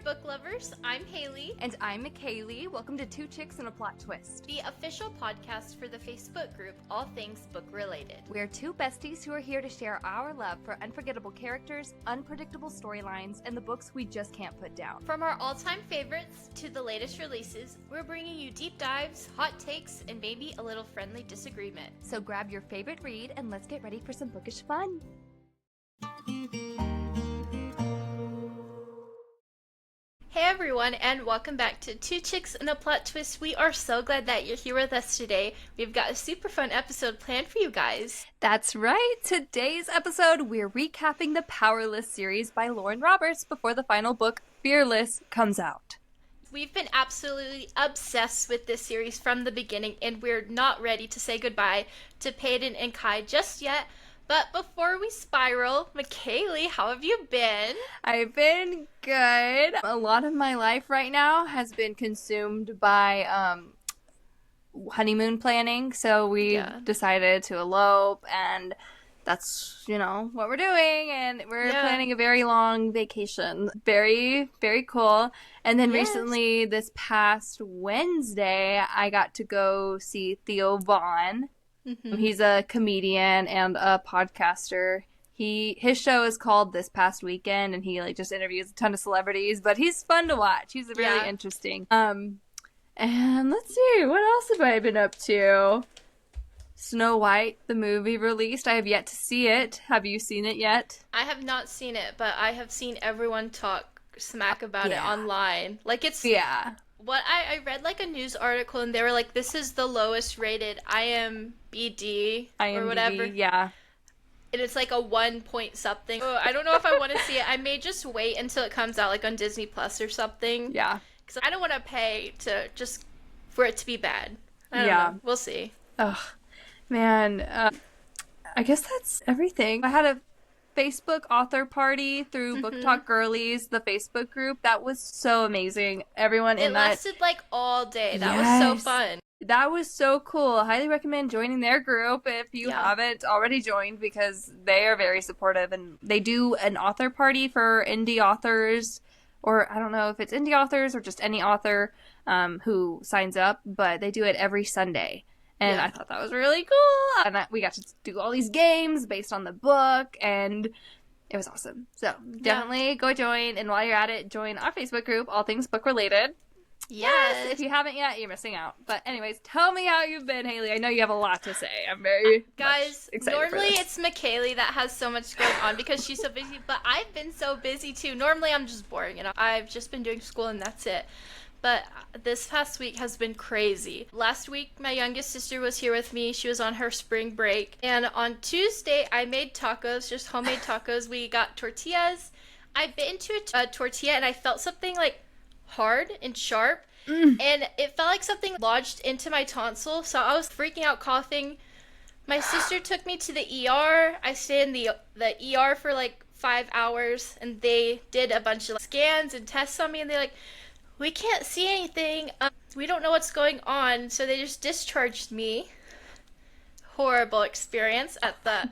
book lovers. I'm Haley. And I'm McCayleigh. Welcome to Two Chicks and a Plot Twist, The official podcast for the Facebook group, All Things Book Related. We're two besties who are here to share our love for unforgettable characters, unpredictable storylines, and the books we just can't put down. From our all-time favorites to the latest releases, we're bringing you deep dives, hot takes, and maybe a little friendly disagreement. So grab your favorite read and let's get ready for some bookish fun. Hey everyone, and welcome back to Two Chicks and a Plot Twist. We are so glad that you're here with us today. We've got a super fun episode planned for you guys. That's right. Today's episode, we're recapping the Powerless series by Lauren Roberts before the final book, Fearless, comes out. We've been absolutely obsessed with this series from the beginning, and we're not ready to say goodbye to Paedyn and Kai just yet. But before we spiral, McCayleigh, how have you been? I've been good. A lot of my life right now has been consumed by honeymoon planning. So we decided to elope, and that's, what we're doing. And we're planning a very long vacation. Very, very cool. And then recently, this past Wednesday, I got to go see Theo Vaughn. Mm-hmm. He's a comedian and a podcaster. His show is called This Past Weekend, and he just interviews a ton of celebrities, but he's fun to watch. He's really interesting. And let's see, what else have I been up to? Snow White, the movie, released. I have yet to see it. Have you seen it yet? I have not seen it, but I have seen everyone talk smack about it online. What I read a news article, and they were like, this is the lowest rated IMDb or whatever. Yeah. And it's like a 1 point something. Oh, I don't know if I want to see it. I may just wait until it comes out on Disney Plus or something. Yeah. Because I don't want to pay for it to be bad. I don't know. We'll see. Ugh. Man, I guess that's everything. I had a Facebook author party through Book Talk Girlies, the Facebook group. That was so amazing. Everyone in that. It lasted all day. That was so fun. That was so cool. I highly recommend joining their group if you haven't already joined, because they are very supportive, and they do an author party for indie authors, or I don't know if it's indie authors or just any author who signs up, but they do it every Sunday. And I thought that was really cool. And we got to do all these games based on the book, and it was awesome. So definitely go join. And while you're at it, join our Facebook group, All Things Book Related. Yes. If you haven't yet, you're missing out. But anyways, tell me how you've been, Haley. I know you have a lot to say. I'm very Guys, excited normally for this. it's McCayleigh that has so much going on because she's so busy. But I've been so busy too. Normally I'm just boring. I've just been doing school and that's it. But this past week has been crazy. Last week, my youngest sister was here with me. She was on her spring break. And on Tuesday, I made tacos, just homemade tacos. We got tortillas. I bit into a tortilla, and I felt something, hard and sharp. And it felt like something lodged into my tonsil. So I was freaking out, coughing. My sister took me to the ER. I stayed in the ER for, 5 hours. And they did a bunch of scans and tests on me. And they're we can't see anything. We don't know what's going on. So they just discharged me. Horrible experience at the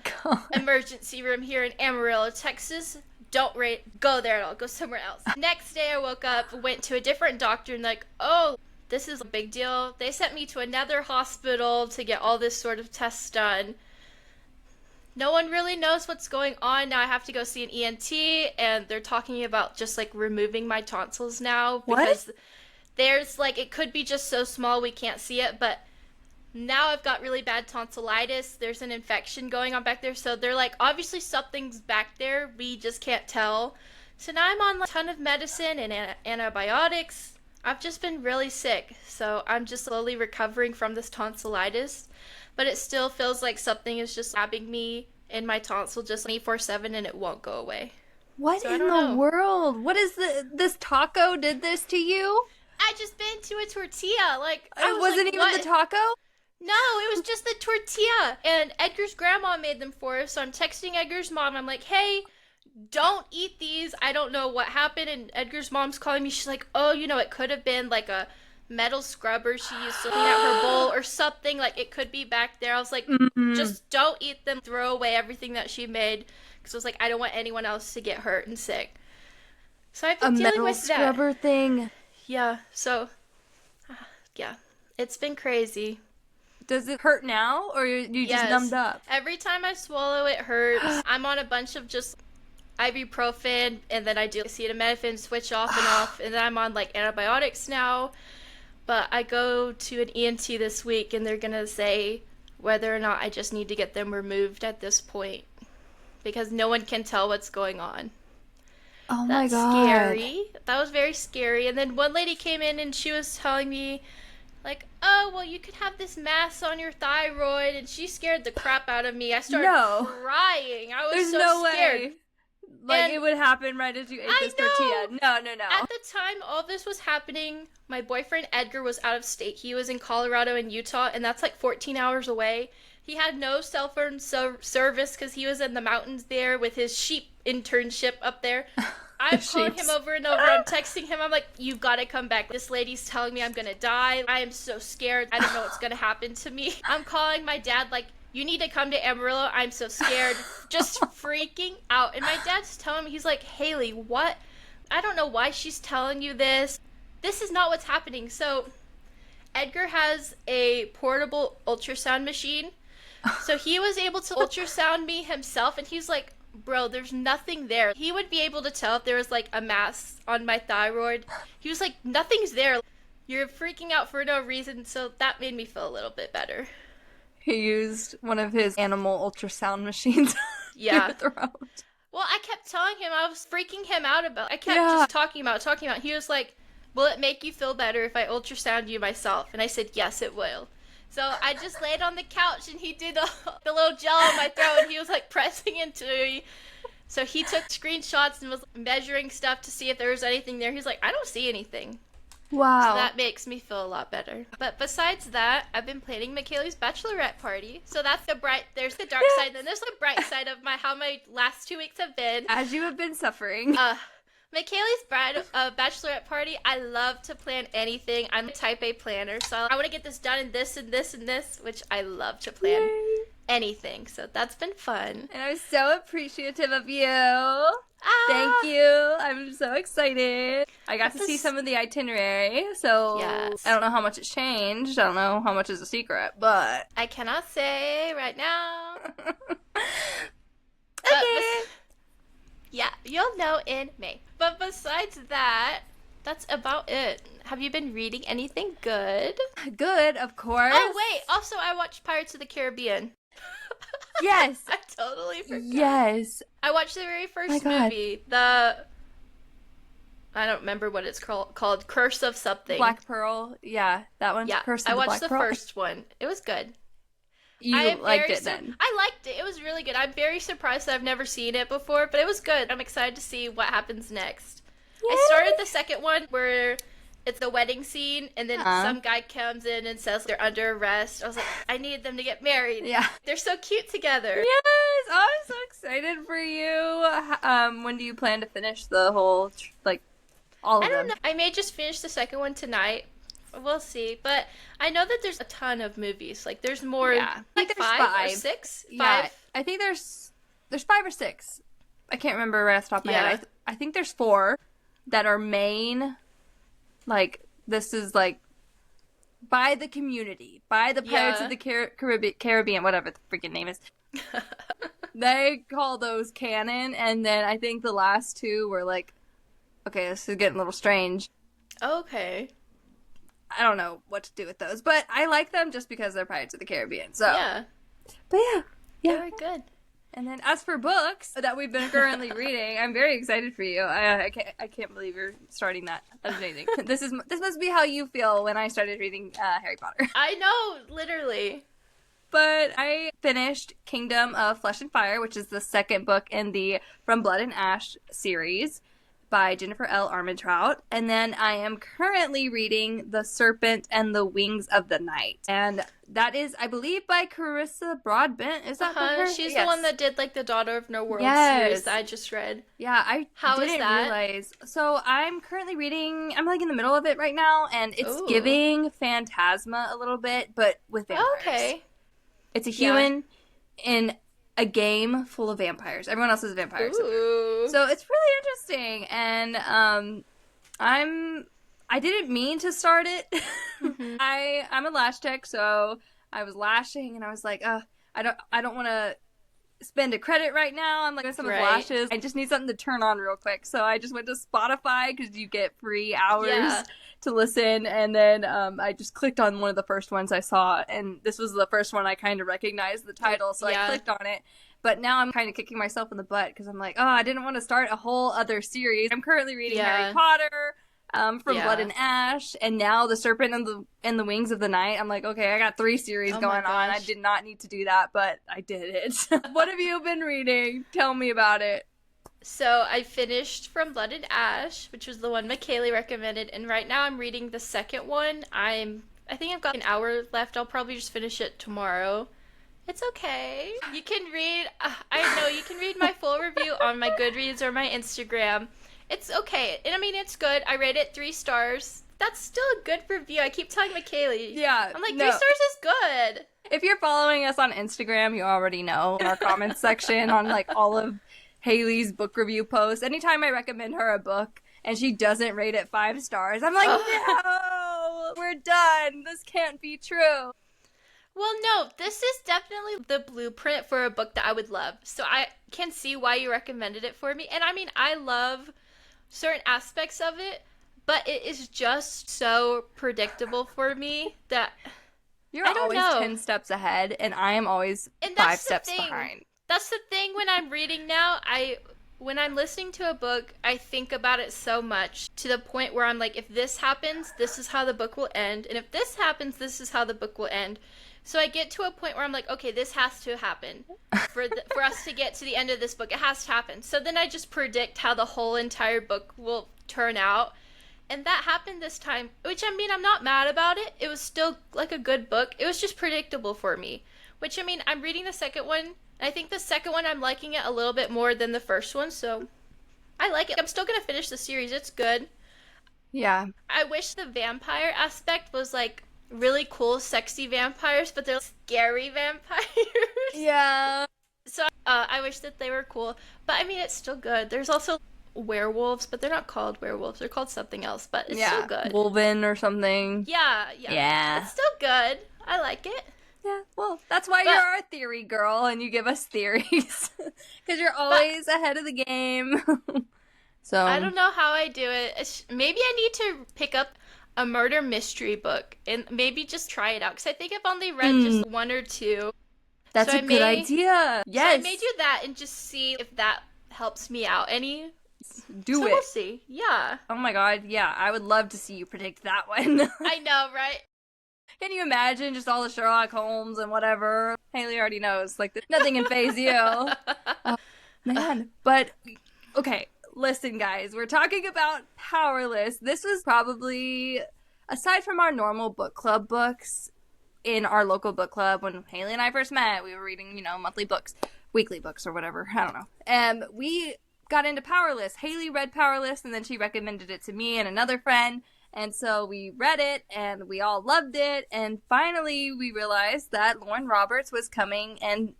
emergency room here in Amarillo, Texas. Don't go there at all. Go somewhere else. Next day I woke up, went to a different doctor, and oh, this is a big deal. They sent me to another hospital to get all this sort of tests done. No one really knows what's going on. Now I have to go see an ENT, and they're talking about just, removing my tonsils now. Because there's, it could be just so small we can't see it, but now I've got really bad tonsillitis. There's an infection going on back there. So they're obviously something's back there. We just can't tell. So now I'm on a ton of medicine and antibiotics. I've just been really sick. So I'm just slowly recovering from this tonsillitis. But it still feels like something is just stabbing me in my tonsil just 24/7, and it won't go away. What in the world? What is this taco did this to you? I just bit into a tortilla. It wasn't even the taco? No, it was just the tortilla. And Edgar's grandma made them for us. So I'm texting Edgar's mom. I'm like, hey, don't eat these. I don't know what happened. And Edgar's mom's calling me. She's like, oh, it could have been a metal scrubber she used to clean out her bowl or something. It could be back there. I was like, just don't eat them. Throw away everything that she made. Because I was like, I don't want anyone else to get hurt and sick. So I've been dealing with that. A metal scrubber thing. Yeah, so, yeah, it's been crazy. Does it hurt now, or you just numbed up? Every time I swallow, it hurts. I'm on a bunch of just ibuprofen, and then I do acetaminophen, switch off and off, and then I'm on, like, antibiotics now. But I go to an ENT this week, and they're going to say whether or not I just need to get them removed at this point. Because no one can tell what's going on. Oh my God. That's scary. That was very scary. And then one lady came in, and she was telling me, like, oh, well, you could have this mass on your thyroid, and she scared the crap out of me. I started crying. I was scared. Way. Like, it would happen right as you ate this tortilla. No. At the time all this was happening, my boyfriend Edgar was out of state. He was in Colorado and Utah, and that's like 14 hours away. He had no cell phone service because he was in the mountains there with his sheep internship up there. I'm calling him over and over. I'm texting him. I'm like, you've got to come back. This lady's telling me I'm going to die. I am so scared. I don't know what's going to happen to me. I'm calling my dad like, you need to come to Amarillo. I'm so scared. Just freaking out. And my dad's telling me, he's like, Haley, what? I don't know why she's telling you this. This is not what's happening. So Edgar has a portable ultrasound machine. So he was able to ultrasound me himself. And he's like, bro, there's nothing there. He would be able to tell if there was like a mass on my thyroid. He was like, nothing's there. You're freaking out for no reason. So that made me feel a little bit better. He used one of his animal ultrasound machines. Yeah. To your throat. Well, I kept telling him, I was freaking him out about it. I kept just talking about. He was like, will it make you feel better if I ultrasound you myself? And I said, yes, it will. So I just laid on the couch, and he did the little gel on my throat, and he was like pressing into me. So he took screenshots and was measuring stuff to see if there was anything there. He's like, I don't see anything. Wow. So that makes me feel a lot better. But besides that, I've been planning McCayleigh's bachelorette party. So that's there's the dark side, and then there's the bright side of how my last 2 weeks have been. As you have been suffering. McCayleigh's bachelorette party, I love to plan anything. I'm a type A planner, so I want to get this done in this and this and this, which I love to plan anything. So that's been fun. And I'm so appreciative of you. Thank you. I'm so excited. I got to see some of the itinerary, so I don't know how much it's changed. I don't know how much is a secret, but I cannot say right now. Okay. Yeah, you'll know in May. But besides that, that's about it. Have you been reading anything good? Good, of course. Oh, wait. Also, I watched Pirates of the Caribbean. Yes. I totally forgot. Yes. I watched the very first movie. I don't remember what it's called. Curse of something. Black Pearl. Yeah, that one. Yeah, Curse of I watched Black the Pearl. First one. It was good. You liked it then? I liked it. It was really good. I'm very surprised that I've never seen it before, but it was good. I'm excited to see what happens next. Yay! I started the second one where it's the wedding scene, and then some guy comes in and says they're under arrest. I was like, I need them to get married. Yeah. They're so cute together. Yes! I'm so excited for you. When do you plan to finish the whole, all of them? I don't know. I may just finish the second one tonight. We'll see. But I know that there's a ton of movies. Like, there's more. Yeah. Like there's 5 or 6? Yeah. 5? I think there's 5 or 6. I can't remember right off the top of my head. I think there's 4 that are main. Like, this is, by the community. By the Pirates of the Caribbean, whatever the freaking name is. They call those canon, and then I think the last 2 were okay, this is getting a little strange. Okay. I don't know what to do with those, but I like them just because they're Pirates of the Caribbean, so. Yeah. But yeah. Very good. And then as for books that we've been currently reading, I'm very excited for you. I can't believe you're starting that. That's amazing. This must be how you feel when I started reading Harry Potter. I know, literally. But I finished Kingdom of Flesh and Fire, which is the second book in the From Blood and Ash series by Jennifer L. Armentrout. And then I am currently reading The Serpent and the Wings of the Night. And that is, I believe, by Carissa Broadbent. Is that her? She's the one that did, the Daughter of No World series that I just read. Yeah, I didn't realize. So I'm currently reading, I'm in the middle of it right now, and it's giving Phantasma a little bit, but with vampires. Okay. It's a human in a game full of vampires. Everyone else is vampires. Ooh. So it's really interesting, and I didn't mean to start it. Mm-hmm. I'm a lash tech, so I was lashing, and I was like, I don't want to spend a credit right now on like some of the lashes. I just need something to turn on real quick, so I just went to Spotify because you get free hours to listen, and then I just clicked on one of the first ones I saw, and this was the first one I kind of recognized the title, so I clicked on it. But now I'm kind of kicking myself in the butt because I'm like, I didn't want to start a whole other series. I'm currently reading Harry Potter from Blood and Ash, and now The Serpent and the Wings of the Night. I'm like, okay, I got 3 series going on. I did not need to do that, but I did it. What have you been reading? Tell me about it. So I finished From Blood and Ash, which was the one McCayleigh recommended, and right now I'm reading the second one. I think I've got an hour left. I'll probably just finish it tomorrow. It's okay. You can read, I know, you can read my full review on my Goodreads or my Instagram. It's okay. And I mean, it's good. I rate it 3 stars. That's still a good review. I keep telling McCayleigh. Yeah. I'm like, 3 stars is good. If you're following us on Instagram, you already know in our comments section on like all of Haley's book review posts. Anytime I recommend her a book and she doesn't rate it 5 stars, I'm like, no, we're done. This can't be true. Well, no, this is definitely the blueprint for a book that I would love. So I can see why you recommended it for me. And I mean, I love certain aspects of it, but it is just so predictable for me that you're always 10 steps ahead, and I am always 5 steps behind. That's the thing when I'm reading now. When I'm listening to a book, I think about it so much to the point where I'm like, if this happens, this is how the book will end. And if this happens, this is how the book will end. So I get to a point where I'm like, okay, this has to happen for us to get to the end of this book. It has to happen. So then I just predict how the whole entire book will turn out. And that happened this time, which I mean, I'm not mad about it. It was still like a good book. It was just predictable for me, which I mean, I'm reading the second one. And I think the second one, I'm liking it a little bit more than the first one. So I like it. I'm still going to finish the series. It's good. Yeah. I wish the vampire aspect was like really cool, sexy vampires, but they're scary vampires. Yeah. So I wish that they were cool. But I mean, it's still good. There's also werewolves, but they're not called werewolves. They're called something else, but it's still good. Wolven or something. Yeah. It's still good. I like it. Yeah, well, that's why you're our theory girl, and you give us theories. Because you're always ahead of the game. So I don't know how I do it. Maybe I need to pick up a murder mystery book and maybe just try it out, because I think I've only read just 1 or 2. That's a good idea. Yes. So I may do that and just see if that helps me out any. Do it. We'll see. Yeah. Oh my god, yeah. I would love to see you predict that one. I know, right? Can you imagine just all the Sherlock Holmes and whatever? Haley already knows. Like, nothing can faze you. Oh, man. But, okay. Listen, guys, we're talking about Powerless. This was probably, aside from our normal book club books in our local book club, when Haley and I first met, we were reading, monthly books, weekly books or whatever. I don't know. And we got into Powerless. Haley read Powerless, and then she recommended it to me and another friend. And so we read it, and we all loved it. And finally, we realized that Lauren Roberts was coming and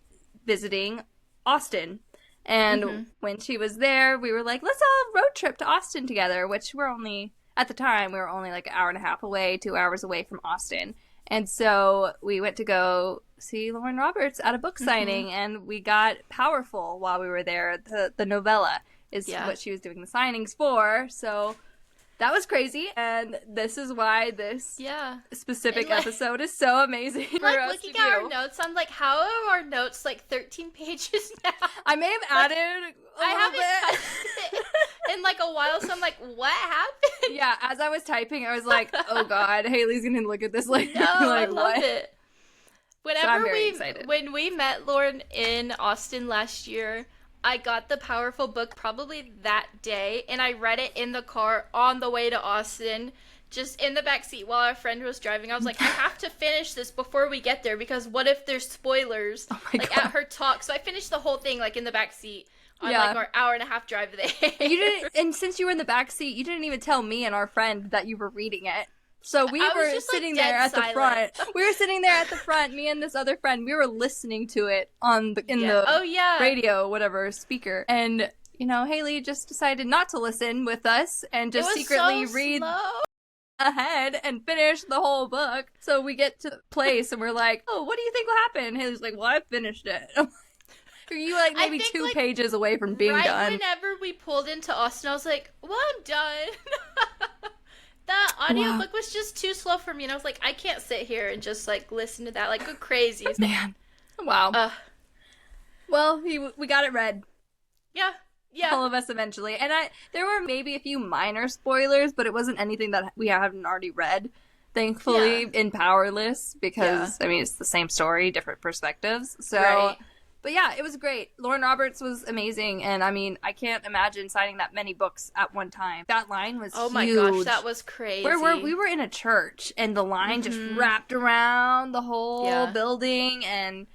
visiting Austin. And when she was there, we were like, let's all road trip to Austin together, which at the time, we were only like an hour and a half away, 2 hours away from Austin. And so we went to go see Lauren Roberts at a book signing, and we got Powerful while we were there. The novella is what she was doing the signings for. So that was crazy, and this is why this specific episode is so amazing for us to do. Looking at our notes, I'm like, how are our notes like 13 pages now? I may have added I haven't touched it in like a while, so I'm like, what happened? Yeah, as I was typing, I was like, oh god, Haley's gonna look at this later. No, like, I love it. Excited. When we met Lauren in Austin last year, I got the Powerful book probably that day, and I read it in the car on the way to Austin, just in the back seat while our friend was driving. I was like, I have to finish this before we get there, because what if there's spoilers at her talk? So I finished the whole thing like in the back seat on like our hour and a half drive there. You didn't, and since you were in the back seat, you didn't even tell me and our friend that you were reading it. So we were just, sitting there at the front. We were sitting there at the front, me and this other friend. We were listening to it in the radio, whatever, speaker. And, you know, Haley just decided not to listen with us and just secretly read ahead and finish the whole book. So we get to the place and we're like, oh, what do you think will happen? Haley's like, well, I finished it. Are you like maybe two pages away from being done? Whenever we pulled into Austin, I was like, well, I'm done. The audiobook was just too slow for me, and I was like, I can't sit here and just, like, listen to that, like, go crazy. Man. Wow. Well, we got it read. Yeah. All of us eventually. And there were maybe a few minor spoilers, but it wasn't anything that we hadn't already read, thankfully, in Powerless, because, I mean, it's the same story, different perspectives. So... Right. But yeah, it was great. Lauren Roberts was amazing, and I mean, I can't imagine signing that many books at one time. That line was huge. My gosh, that was crazy. We were in a church, and the line just wrapped around the whole building, and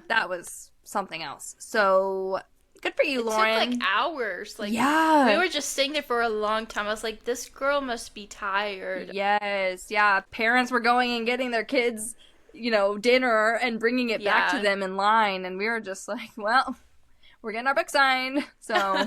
that was something else. So, good for you, Lauren. It took, like, hours. Like, we were just sitting there for a long time. I was like, this girl must be tired. Yes, yeah. Parents were going and getting their kids... you know, dinner and bringing it back to them in line, and we were just like, well, we're getting our book signed. So,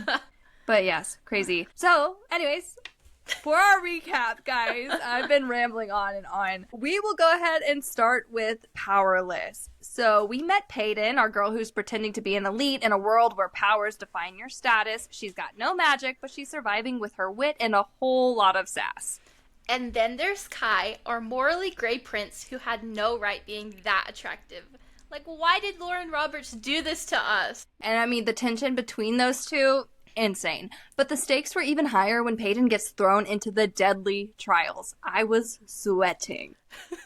but yes, crazy. So, anyways, for our recap, guys, I've been rambling on and on. We will go ahead and start with Powerless. So, we met Paedyn, our girl who's pretending to be an elite in a world where powers define your status. She's got no magic, but she's surviving with her wit and a whole lot of sass. And then there's Kai, our morally gray prince who had no right being that attractive. Like, why did Lauren Roberts do this to us? And I mean, the tension between those two, insane. But the stakes were even higher when Paedyn gets thrown into the deadly trials. I was sweating.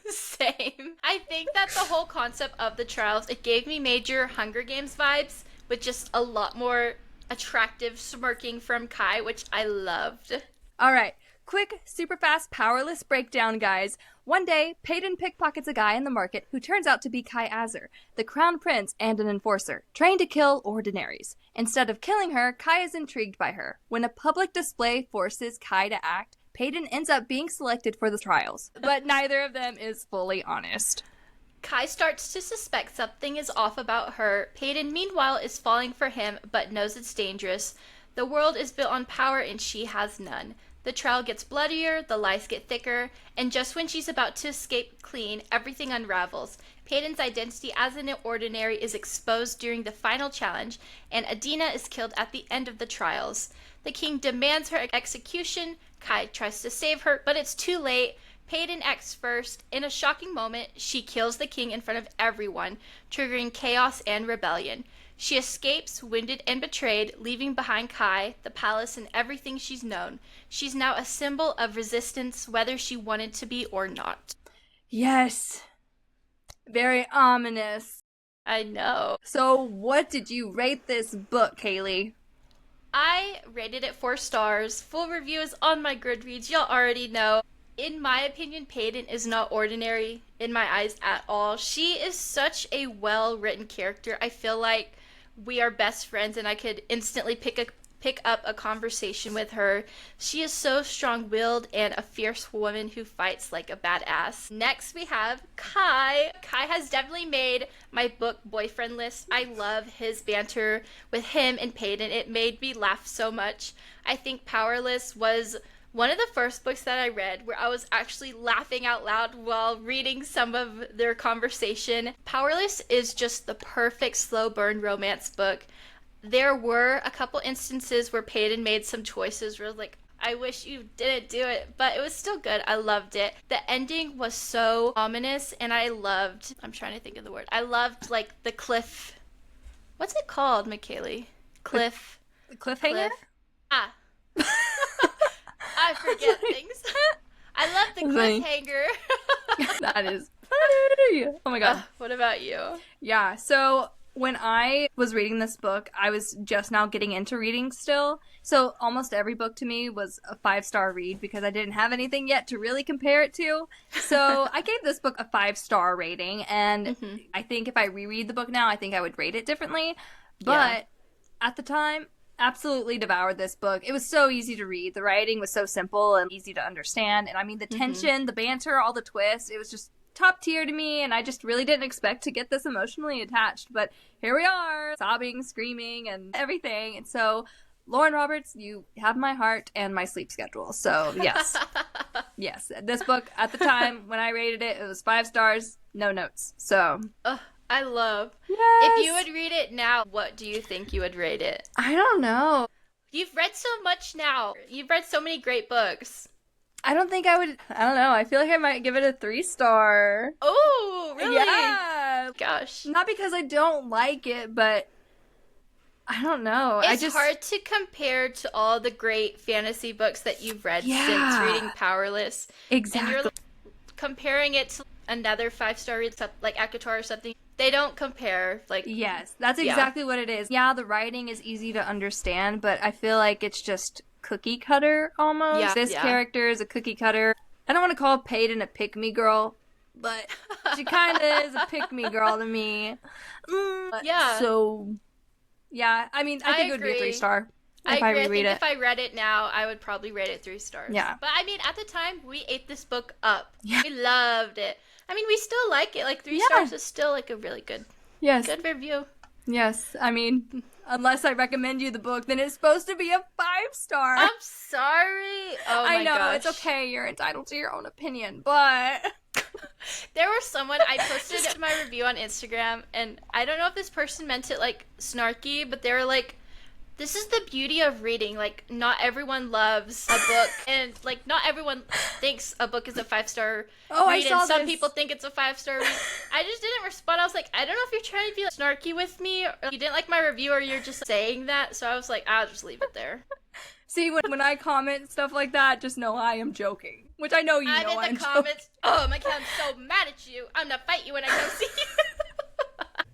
Same. I think that the whole concept of the trials, it gave me major Hunger Games vibes, with just a lot more attractive smirking from Kai, which I loved. All right. Quick, super fast, Powerless breakdown, guys. One day, Paedyn pickpockets a guy in the market who turns out to be Kai Azar, the crown prince and an enforcer, trained to kill ordinaries. Instead of killing her, Kai is intrigued by her. When a public display forces Kai to act, Paedyn ends up being selected for the trials. But neither of them is fully honest. Kai starts to suspect something is off about her. Paedyn, meanwhile, is falling for him, but knows it's dangerous. The world is built on power and she has none. The trial gets bloodier, the lies get thicker, and just when she's about to escape clean, everything unravels. Paedyn's identity as an ordinary is exposed during the final challenge, and Adena is killed at the end of the trials. The king demands her execution. Kai tries to save her, but it's too late. Paedyn acts first. In a shocking moment, she kills the king in front of everyone, triggering chaos and rebellion. She escapes, wounded and betrayed, leaving behind Kai, the palace, and everything she's known. She's now a symbol of resistance, whether she wanted to be or not. Yes. Very ominous. I know. So, what did you rate this book, Kaylee? I rated it 4 stars. Full review is on my Goodreads. Y'all already know. In my opinion, Paedyn is not ordinary in my eyes at all. She is such a well-written character. I feel like we are best friends and I could instantly pick up a conversation with her. She is so strong-willed and a fierce woman who fights like a badass. Next we have Kai. Kai has definitely made my book boyfriend list. I love his banter with him and Paedyn. It made me laugh so much. I think Powerless was one of the first books that I read where I was actually laughing out loud while reading some of their conversation. Powerless is just the perfect slow burn romance book. There were a couple instances where Paedyn made some choices where I was like, I wish you didn't do it, but it was still good. I loved it. The ending was so ominous, and I'm trying to think of the word. I loved, like, the cliff. What's it called, McCayleigh? Cliff. The cliffhanger? I forget things. I love the cliffhanger. That is funny. Oh my god. What about you? Yeah, so when I was reading this book, I was just now getting into reading still. So almost every book to me was a 5-star read because I didn't have anything yet to really compare it to. So I gave this book a 5-star rating. And I think if I reread the book now, I think I would rate it differently. But at the time, absolutely devoured this book. It was so easy to read. The writing was so simple and easy to understand. And I mean, the tension, the banter, all the twists, it was just top tier to me. And I just really didn't expect to get this emotionally attached. But here we are, sobbing, screaming, and everything. And so, Lauren Roberts, you have my heart and my sleep schedule. So, yes. Yes. This book, at the time, when I rated it, it was 5 stars, no notes. So... I love. Yes. If you would read it now, what do you think you would rate it? I don't know. You've read so much now. You've read so many great books. I don't think I would. I don't know. I feel like I might give it a 3-star. Oh, really? Yeah. Gosh. Not because I don't like it, but I don't know. It's hard to compare to all the great fantasy books that you've read since reading Powerless. Exactly. And you're comparing it to another 5-star read, like ACOTAR or something. They don't compare. Like, yes, that's exactly what it is. Yeah, the writing is easy to understand, but I feel like it's just cookie cutter almost. Yeah, this character is a cookie cutter. I don't want to call Paedyn a pick-me girl, but she kind of is a pick-me girl to me. Yeah. So, yeah, I mean, I think it would be a 3-star. If I reread it. If I read it now, I would probably rate it 3 stars. Yeah. But I mean, at the time, we ate this book up. Yeah. We loved it. I mean, we still like it. Like 3 stars is still like a really good, good review. Yes. I mean, unless I recommend you the book, then it's supposed to be a 5-star. I'm sorry. Oh my gosh. I know, it's okay. You're entitled to your own opinion, but there was someone, I posted my review on Instagram, and I don't know if this person meant it like snarky, but they were like, this is the beauty of reading. Like, not everyone loves a book, and like, not everyone thinks a book is a 5-star read, and some people think it's a 5-star read. I just didn't respond. I was like, I don't know if you're trying to be like, snarky with me, or you didn't like my review, or you're just saying that. So I was like, I'll just leave it there. See, when I comment stuff like that, just know I am joking. Which I know you know I'm joking. I'm in the comments. Oh, McCayleigh, I'm so mad at you. I'm gonna fight you when I come see you.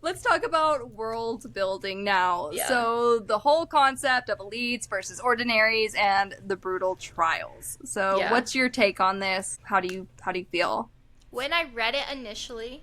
Let's talk about world building now. Yeah. So the whole concept of elites versus ordinaries and the brutal trials. So what's your take on this? How do you feel? When I read it initially,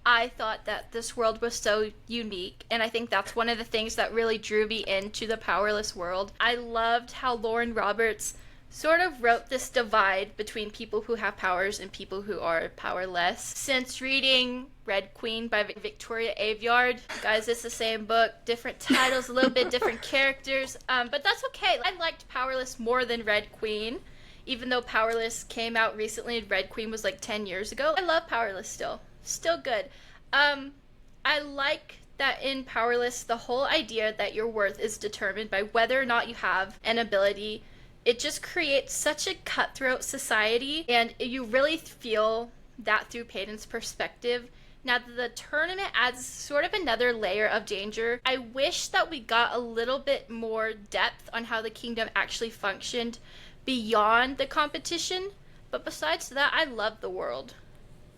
I thought that this world was so unique, and I think that's one of the things that really drew me into the Powerless world. I loved how Lauren Roberts sort of wrote this divide between people who have powers and people who are powerless. Since reading Red Queen by Victoria Aveyard, guys, it's the same book, different titles, a little bit different characters, but that's okay. I liked Powerless more than Red Queen, even though Powerless came out recently and Red Queen was like 10 years ago. I love Powerless still good. I like that in Powerless, the whole idea that your worth is determined by whether or not you have an ability. It just creates such a cutthroat society, and you really feel that through Paedyn's perspective. Now, the tournament adds sort of another layer of danger. I wish that we got a little bit more depth on how the kingdom actually functioned beyond the competition, but besides that, I love the world.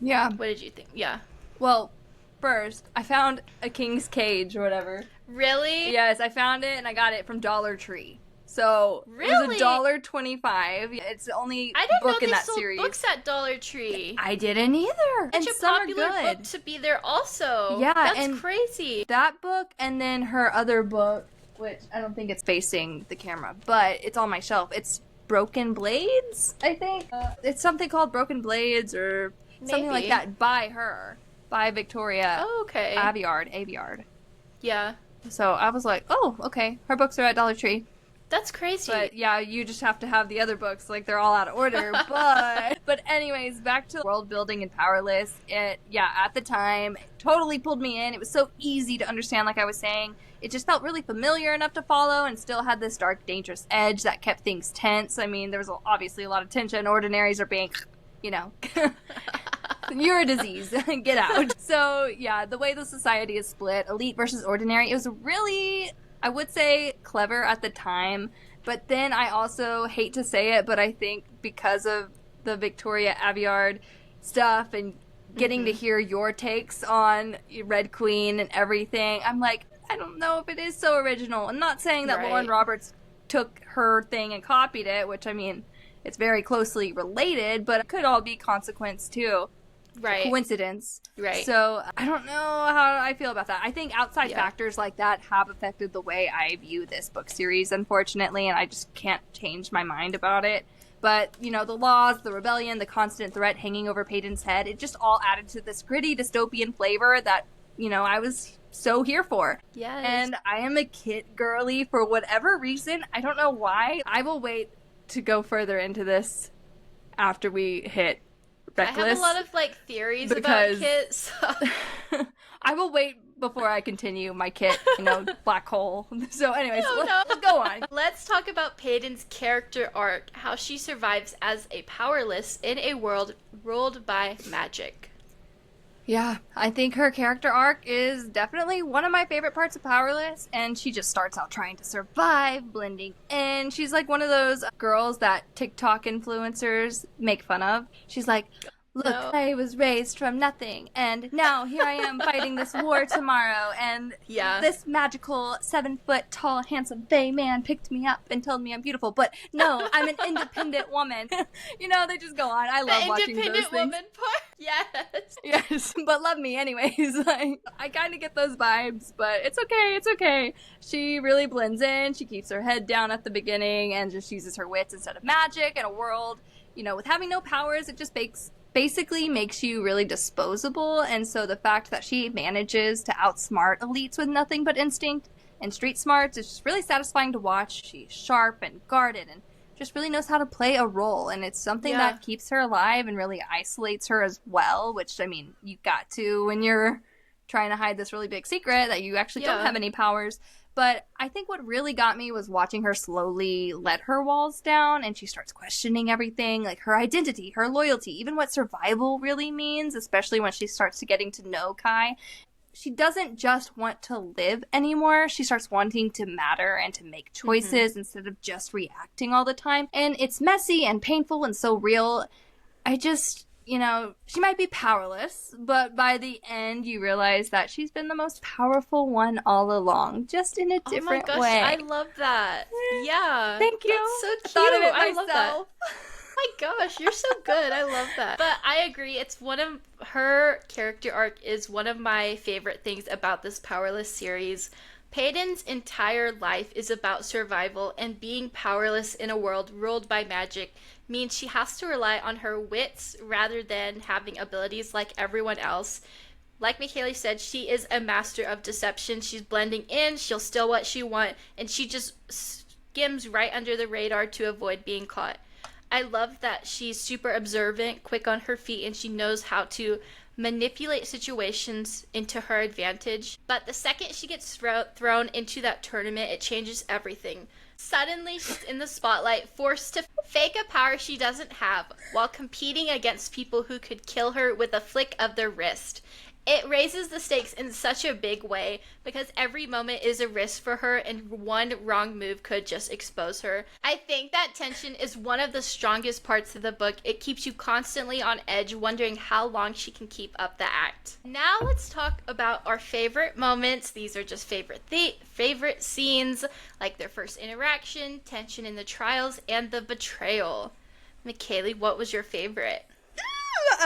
Yeah. What did you think? Yeah. Well, first, I found a king's cage or whatever. Really? Yes, I found it, and I got it from Dollar Tree. So really? It was $1.25. It's the only book in that series. I didn't know they sold books at Dollar Tree. I didn't either. Such a popular book to be there also. Yeah, that's crazy. That book, and then her other book, which I don't think it's facing the camera, but it's on my shelf. It's Broken Blades, I think. It's something called Broken Blades or something like that by Victoria. Oh, okay. Aveyard. Yeah. So I was like, oh, okay. Her books are at Dollar Tree. That's crazy. But yeah, you just have to have the other books, like they're all out of order. But anyways, back to world building and Powerless. At the time, it totally pulled me in. It was so easy to understand, like I was saying. It just felt really familiar enough to follow and still had this dark, dangerous edge that kept things tense. I mean, there was obviously a lot of tension. Ordinaries are being, you're a disease. Get out. So yeah, the way the society is split, elite versus ordinary, it was really, I would say, clever at the time, but then I also hate to say it, but I think because of the Victoria Aveyard stuff and getting to hear your takes on Red Queen and everything, I'm like, I don't know if it is so original. I'm not saying that Lauren Roberts took her thing and copied it, which I mean, it's very closely related, but it could all be consequence too. coincidence. Right. So I don't know how I feel about that. I think outside factors like that have affected the way I view this book series, unfortunately, and I just can't change my mind about it. But, you know, the laws, the rebellion, the constant threat hanging over Paedyn's head, it just all added to this gritty dystopian flavor that, you know, I was so here for. Yes. And I am a kid girly for whatever reason. I don't know why. I will wait to go further into this after we hit Reckless. I have a lot of, like, theories about Kit, so... I will wait before I continue my Kit, you know, black hole. So anyways, let's go on. Let's talk about Paedyn's character arc, how she survives as a powerless in a world ruled by magic. Yeah, I think her character arc is definitely one of my favorite parts of Powerless, and she just starts out trying to survive, blending in. She's like one of those girls that TikTok influencers make fun of. She's like, look, I was raised from nothing, and now here I am fighting this war tomorrow, and this magical 7-foot-tall, handsome fae man picked me up and told me I'm beautiful, but no, I'm an independent woman. You know, they just go on. I love watching those things. Independent woman part? Yes. Yes, but love me anyways. Like, I kind of get those vibes, but it's okay. She really blends in. She keeps her head down at the beginning and just uses her wits instead of magic in a world, you know, with having no powers, it just basically makes you really disposable, and so the fact that she manages to outsmart elites with nothing but instinct and street smarts is just really satisfying to watch. She's sharp and guarded and just really knows how to play a role, and it's something that keeps her alive and really isolates her as well, which, I mean, you got to when you're trying to hide this really big secret that you actually don't have any powers. But I think what really got me was watching her slowly let her walls down, and she starts questioning everything, like her identity, her loyalty, even what survival really means, especially when she starts to getting to know Kai. She doesn't just want to live anymore. She starts wanting to matter and to make choices instead of just reacting all the time. And it's messy and painful and so real. I just... You know, she might be powerless, but by the end you realize that she's been the most powerful one all along, just in a different way. I love that. Yeah. Thank you. That's so cute. I love that. My gosh, you're so good. I love that. But I agree. It's one of her character arc is one of my favorite things about this Powerless series. Paedyn's entire life is about survival, and being powerless in a world ruled by magic means she has to rely on her wits rather than having abilities like everyone else. Like McCayleigh said, she is a master of deception. She's blending in, she'll steal what she wants, and she just skims right under the radar to avoid being caught. I love that she's super observant, quick on her feet, and she knows how to manipulate situations into her advantage. But the second she gets thrown into that tournament, it changes everything. Suddenly, she's in the spotlight, forced to fake a power she doesn't have, while competing against people who could kill her with a flick of their wrist. It raises the stakes in such a big way, because every moment is a risk for her, and one wrong move could just expose her. I think that tension is one of the strongest parts of the book. It keeps you constantly on edge, wondering how long she can keep up the act. Now let's talk about our favorite moments. These are just favorite scenes, like their first interaction, tension in the trials, and the betrayal. McCayleigh, what was your favorite?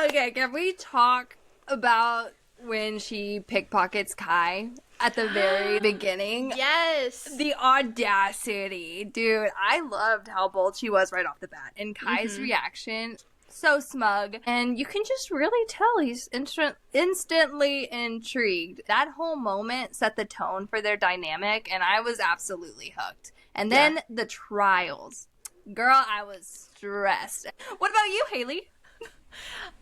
Okay, can we talk about when she pickpockets Kai at the very beginning? Yes. The audacity. Dude, I loved how bold she was right off the bat. And Kai's reaction, so smug. And you can just really tell he's instantly intrigued. That whole moment set the tone for their dynamic, and I was absolutely hooked. And then the trials. Girl, I was stressed. What about you, Haley?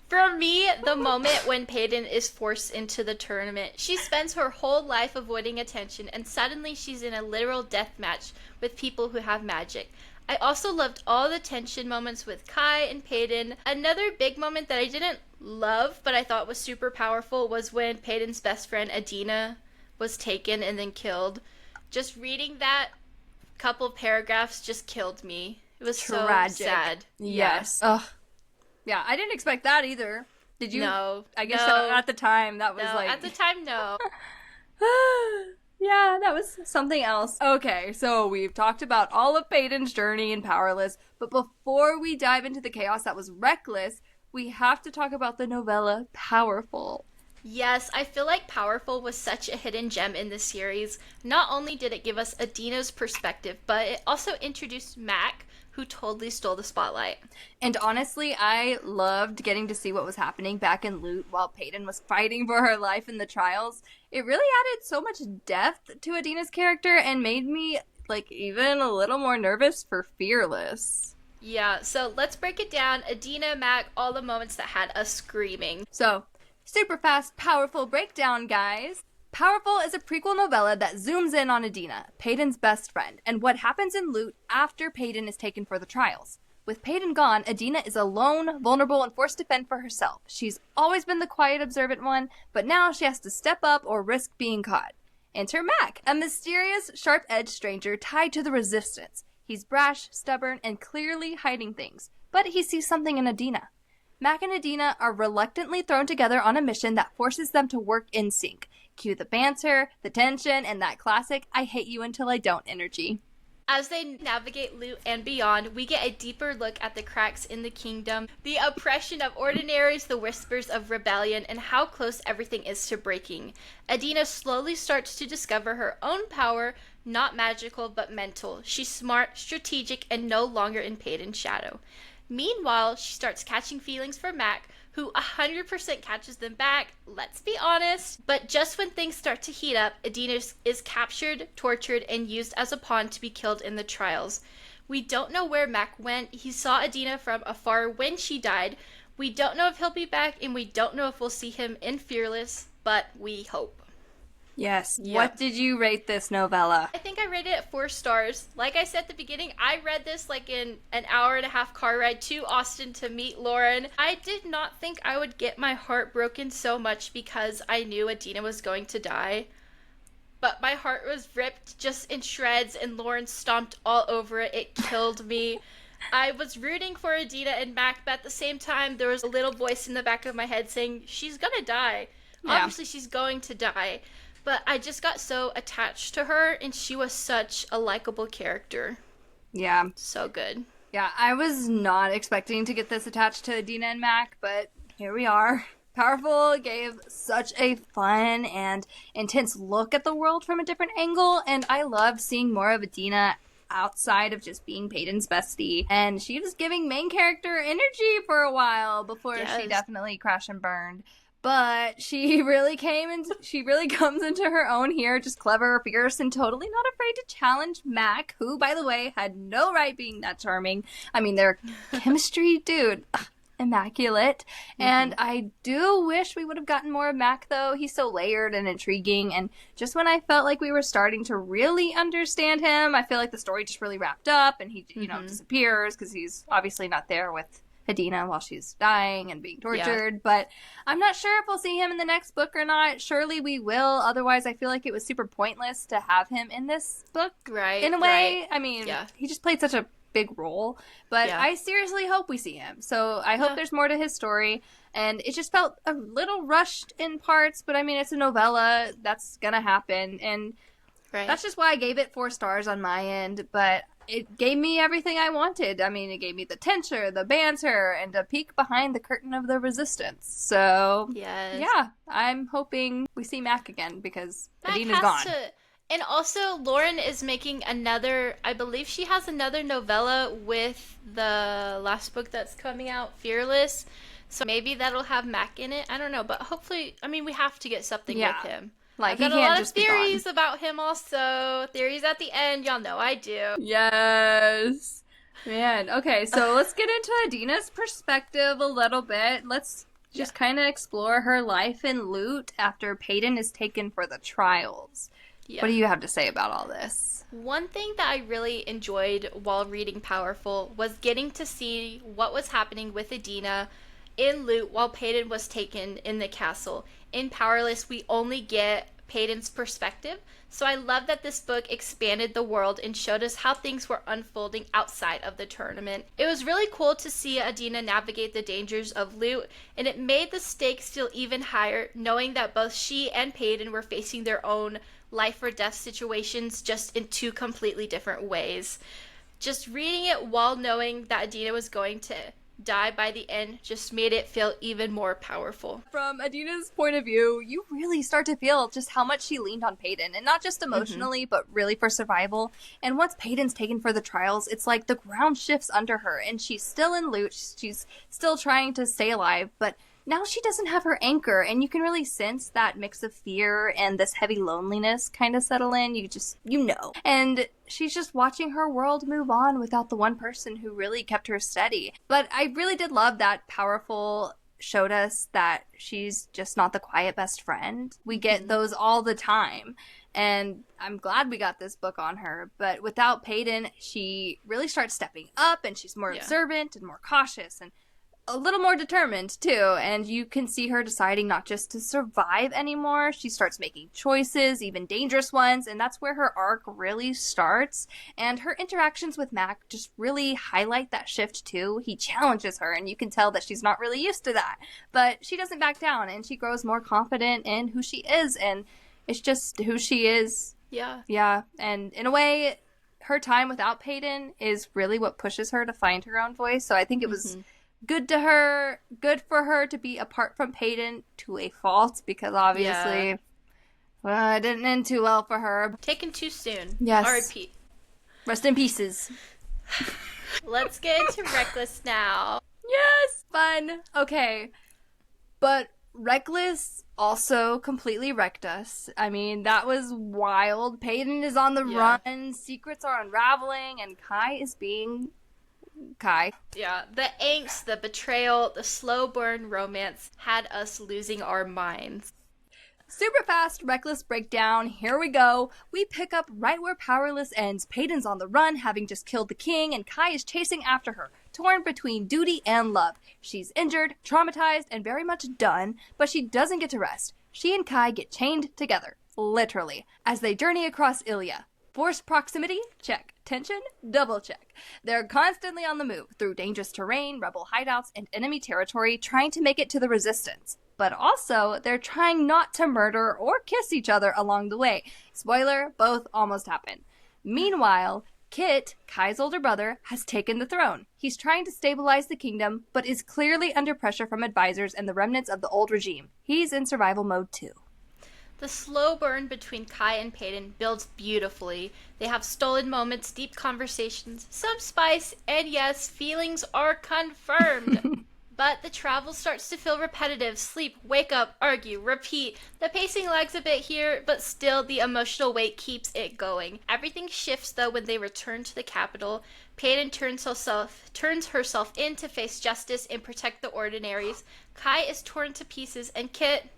For me, the moment when Paedyn is forced into the tournament, she spends her whole life avoiding attention, and suddenly she's in a literal death match with people who have magic. I also loved all the tension moments with Kai and Paedyn. Another big moment that I didn't love, but I thought was super powerful, was when Paedyn's best friend Adena was taken and then killed. Just reading that couple paragraphs just killed me. It was tragic. So sad. Yes. Ugh. Yeah, I didn't expect that either. Did you? No. I guess at the time that was like... at the time, no. Yeah, that was something else. Okay, so we've talked about all of Paedyn's journey in Powerless, but before we dive into the chaos that was Reckless, we have to talk about the novella Powerful. Yes, I feel like Powerful was such a hidden gem in this series. Not only did it give us Adena's perspective, but it also introduced Mac, who totally stole the spotlight. And honestly, I loved getting to see what was happening back in Loot while Paedyn was fighting for her life in the trials. It really added so much depth to Adena's character and made me, like, even a little more nervous for Fearless. Yeah, so let's break it down. Adena, Mac, all the moments that had us screaming. So, super fast, powerful breakdown, guys. Powerful is a prequel novella that zooms in on Adena, Paedyn's best friend, and what happens in Loot after Paedyn is taken for the trials. With Paedyn gone, Adena is alone, vulnerable, and forced to fend for herself. She's always been the quiet, observant one, but now she has to step up or risk being caught. Enter Mac, a mysterious, sharp-edged stranger tied to the Resistance. He's brash, stubborn, and clearly hiding things, but he sees something in Adena. Mac and Adena are reluctantly thrown together on a mission that forces them to work in sync. Cue the banter, the tension, and that classic I hate you until I don't energy. As they navigate Loot and beyond, we get a deeper look at the cracks in the kingdom, the oppression of ordinaries, the whispers of rebellion, and how close everything is to breaking. Adena slowly starts to discover her own power, not magical but mental. She's smart, strategic, and no longer in Paedyn's shadow. Meanwhile, she starts catching feelings for Mac, who 100% catches them back, let's be honest. But just when things start to heat up, Adena is captured, tortured, and used as a pawn to be killed in the trials. We don't know where Mac went. He saw Adena from afar when she died. We don't know if he'll be back, and we don't know if we'll see him in Fearless, but we hope. Yes. Yep. What did you rate this novella? I think I rated it 4 stars. Like I said at the beginning, I read this like in an hour and a half car ride to Austin to meet Lauren. I did not think I would get my heart broken so much because I knew Adena was going to die. But my heart was ripped just in shreds and Lauren stomped all over it. It killed me. I was rooting for Adena and Mac, but at the same time, there was a little voice in the back of my head saying, she's gonna die. Yeah. Obviously, she's going to die. But I just got so attached to her, and she was such a likable character. Yeah. So good. Yeah, I was not expecting to get this attached to Adena and Mac, but here we are. Powerful gave such a fun and intense look at the world from a different angle, and I loved seeing more of Adena outside of just being Paedyn's bestie. And she was giving main character energy for a while before she definitely crashed and burned. But she really comes into her own here, just clever, fierce, and totally not afraid to challenge Mac, who, by the way, had no right being that charming. I mean, their chemistry, dude, immaculate. Mm-hmm. And I do wish we would have gotten more of Mac, though. He's so layered and intriguing, and just when I felt like we were starting to really understand him, I feel like the story just really wrapped up, and he, disappears, because he's obviously not there with Adena while she's dying and being tortured, but I'm not sure if we'll see him in the next book or not. Surely we will, otherwise I feel like it was super pointless to have him in this book, right? In a way, I mean, he just played such a big role, but I seriously hope we see him, so I hope there's more to his story, and it just felt a little rushed in parts, but I mean, it's a novella, that's gonna happen, and that's just why I gave it 4 stars on my end, but it gave me everything I wanted. I mean, it gave me the tension, the banter, and a peek behind the curtain of the Resistance. So, yeah, I'm hoping we see Mac again because Adena's gone. And also, Lauren is making I believe she has another novella with the last book that's coming out, Fearless. So maybe that'll have Mac in it. I don't know, but hopefully, I mean, we have to get something with him. Like, I've got a lot of theories about him also. Theories at the end. Y'all know I do. Yes. Man, okay, so let's get into Adena's perspective a little bit. Let's just kind of explore her life in Loot after Paedyn is taken for the trials. Yeah. What do you have to say about all this? One thing that I really enjoyed while reading Powerful was getting to see what was happening with Adena in Loot while Paedyn was taken in the castle. In Powerless, we only get Paedyn's perspective, so I love that this book expanded the world and showed us how things were unfolding outside of the tournament. It was really cool to see Adena navigate the dangers of Loot, and it made the stakes feel even higher, knowing that both she and Paedyn were facing their own life or death situations, just in 2 completely different ways. Just reading it while knowing that Adena was going to die by the end just made it feel even more powerful. From Adena's point of view, you really start to feel just how much she leaned on Paedyn, and not just emotionally, but really for survival. And once Paedyn's taken for the trials, it's like the ground shifts under her, and she's still in loot, she's still trying to stay alive, but now she doesn't have her anchor, and you can really sense that mix of fear and this heavy loneliness kind of settle in. You know. And she's just watching her world move on without the one person who really kept her steady. But I really did love that Powerful showed us that she's just not the quiet best friend. We get those all the time. And I'm glad we got this book on her. But without Paedyn, she really starts stepping up, and she's more observant and more cautious and a little more determined too, and you can see her deciding not just to survive anymore. She starts making choices, even dangerous ones, and that's where her arc really starts. And her interactions with Mac just really highlight that shift too. He challenges her, and you can tell that she's not really used to that, but she doesn't back down, and she grows more confident in who she is, and it's just who she is. Yeah, and in a way, her time without Paedyn is really what pushes her to find her own voice. So I think it was good for her to be apart from Paedyn to a fault, because obviously it didn't end too well for her. Taken too soon. Yes. R.I.P. Rest in pieces. Let's get into Reckless now. Yes! Fun. Okay. But Reckless also completely wrecked us. I mean, that was wild. Paedyn is on the run, secrets are unraveling, and Kai is being Kai. Yeah, the angst, the betrayal, the slow burn romance had us losing our minds. Super fast, Reckless breakdown. Here we go. We pick up right where Powerless ends. Paedyn's on the run, having just killed the king, and Kai is chasing after her, torn between duty and love. She's injured, traumatized, and very much done, but she doesn't get to rest. She and Kai get chained together, literally, as they journey across Ilya. Forced proximity? Check. Tension? Double check. They're constantly on the move, through dangerous terrain, rebel hideouts, and enemy territory, trying to make it to the resistance. But also, they're trying not to murder or kiss each other along the way. Spoiler, both almost happen. Meanwhile, Kit, Kai's older brother, has taken the throne. He's trying to stabilize the kingdom, but is clearly under pressure from advisors and the remnants of the old regime. He's in survival mode too. The slow burn between Kai and Paedyn builds beautifully. They have stolen moments, deep conversations, some spice, and yes, feelings are confirmed. But the travel starts to feel repetitive. Sleep, wake up, argue, repeat. The pacing lags a bit here, but still the emotional weight keeps it going. Everything shifts though when they return to the capital. Paedyn turns herself in to face justice and protect the ordinaries. Kai is torn to pieces, and Kit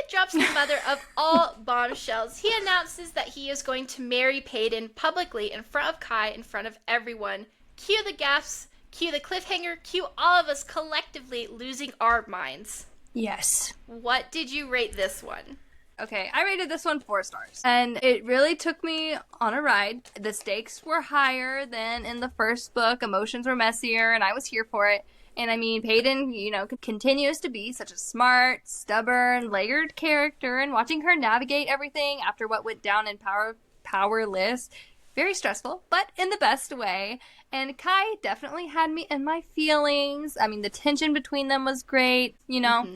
drops the mother of all bombshells. He announces that he is going to marry Paedyn publicly in front of Kai, in front of everyone. Cue the gasps, cue the cliffhanger, cue all of us collectively losing our minds. Yes. What did you rate this one? Okay, I rated this one 4 stars. And it really took me on a ride. The stakes were higher than in the first book. Emotions were messier, and I was here for it. And I mean, Paedyn, continues to be such a smart, stubborn, layered character, and watching her navigate everything after what went down in Powerless, very stressful, but in the best way. And Kai definitely had me in my feelings. I mean, the tension between them was great,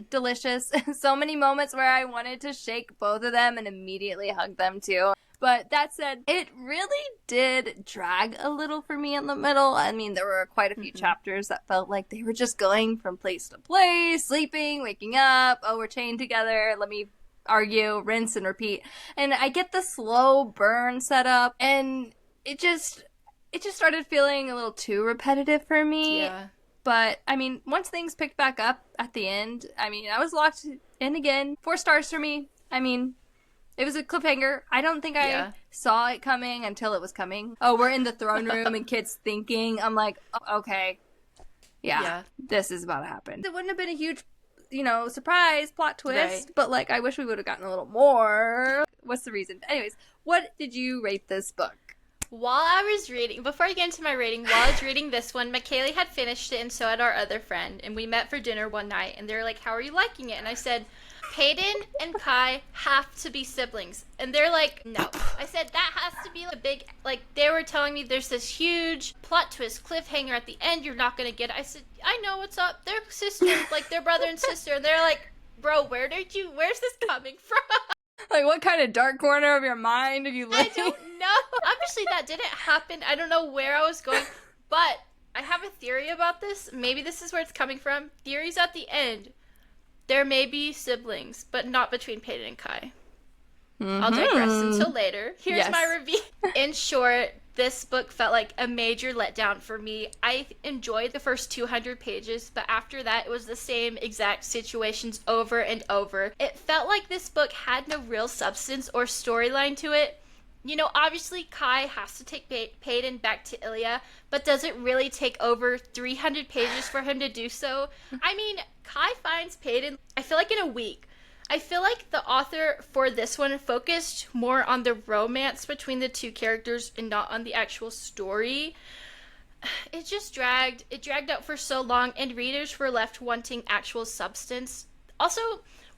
delicious. So many moments where I wanted to shake both of them and immediately hug them too. But that said, it really did drag a little for me in the middle. I mean, there were quite a few chapters that felt like they were just going from place to place, sleeping, waking up, oh, we're chained together, let me argue, rinse and repeat. And I get the slow burn setup, and it just started feeling a little too repetitive for me. Yeah. But, I mean, once things picked back up at the end, I mean, I was locked in again. 4 stars for me. I mean, it was a cliffhanger. I don't think I saw it coming until it was coming. Oh, we're in the throne room and Kit's thinking. I'm like, oh, okay. Yeah, this is about to happen. It wouldn't have been a huge, surprise plot twist, but, I wish we would have gotten a little more. What's the reason? Anyways, what did you rate this book? While I was reading, before I get into my rating, while I was reading this one, McCayleigh had finished it, and so had our other friend, and we met for dinner one night, and they were like, how are you liking it? And I said, Paedyn and Kai have to be siblings. And they're like, no. I said, that has to be a big, like, they were telling me there's this huge plot twist, cliffhanger at the end, you're not going to get it. I said, I know what's up. They're sisters, like, they're brother and sister. And they're like, bro, where's this coming from? Like, what kind of dark corner of your mind did you live? I don't know. Obviously, that didn't happen. I don't know where I was going, but I have a theory about this. Maybe this is where it's coming from. Theories at the end. There may be siblings, but not between Paedyn and Kai. I'll digress until later. Here's my review. In short, this book felt like a major letdown for me. I enjoyed the first 200 pages, but after that, it was the same exact situations over and over. It felt like this book had no real substance or storyline to it. You know, obviously Kai has to take Paedyn back to Ilya, but does it really take over 300 pages for him to do so? I mean, Kai finds Paedyn, I feel like in a week. I feel like the author for this one focused more on the romance between the two characters and not on the actual story. It just dragged out for so long, and readers were left wanting actual substance. Also,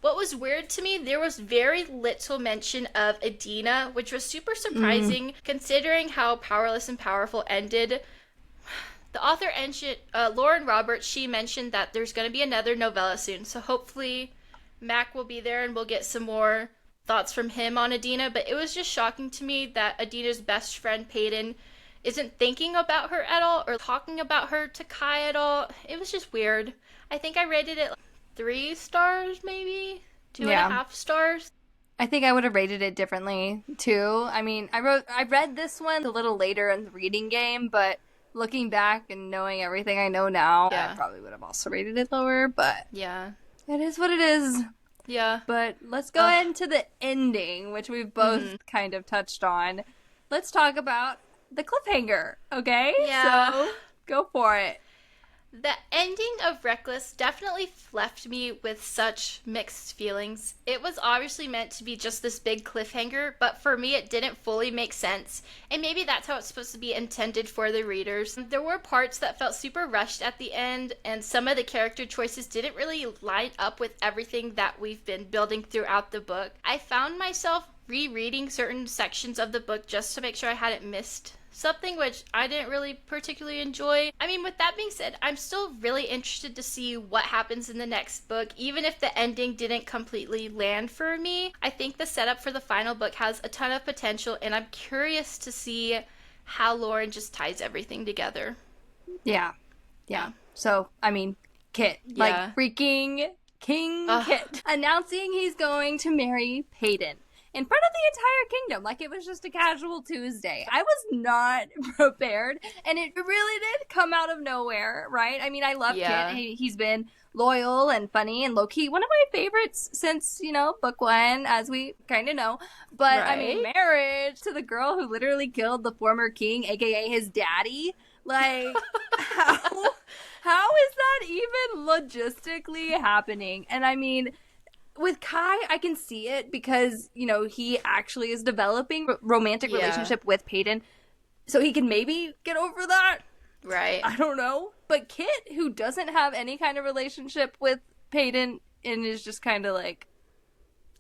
what was weird to me, there was very little mention of Adena, which was super surprising considering how Powerless and Powerful ended. The author, Lauren Roberts, she mentioned that there's going to be another novella soon, so hopefully Mac will be there and we'll get some more thoughts from him on Adena. But it was just shocking to me that Adena's best friend, Paedyn, isn't thinking about her at all or talking about her to Kai at all. It was just weird. I think I rated it 3 stars, maybe 2.5 stars. I think I would have rated it differently too. I mean, I read this one a little later in the reading game, but looking back and knowing everything I know now, I probably would have also rated it lower. But yeah, it is what it is. Yeah. But let's go into the ending, which we've both kind of touched on. Let's talk about the cliffhanger, okay? Yeah. So go for it. The ending of Reckless definitely left me with such mixed feelings. It was obviously meant to be just this big cliffhanger, but for me it didn't fully make sense. And maybe that's how it's supposed to be intended for the readers. There were parts that felt super rushed at the end, and some of the character choices didn't really line up with everything that we've been building throughout the book. I found myself rereading certain sections of the book just to make sure I hadn't missed something, which I didn't really particularly enjoy. I mean, with that being said, I'm still really interested to see what happens in the next book, even if the ending didn't completely land for me. I think the setup for the final book has a ton of potential, and I'm curious to see how Lauren just ties everything together. Yeah. So, I mean, Kit, like freaking King Kit, announcing he's going to marry Paedyn in front of the entire kingdom, like it was just a casual Tuesday. I was not prepared, and it really did come out of nowhere, right? I mean, I love Kit. He's been loyal and funny and low-key. One of my favorites since, book 1, as we kind of know. But, I mean, marriage to the girl who literally killed the former king, aka his daddy. Like, how is that even logistically happening? And I mean, with Kai, I can see it because, he actually is developing a romantic relationship with Paedyn. So he can maybe get over that. Right. I don't know. But Kit, who doesn't have any kind of relationship with Paedyn and is just kind of like,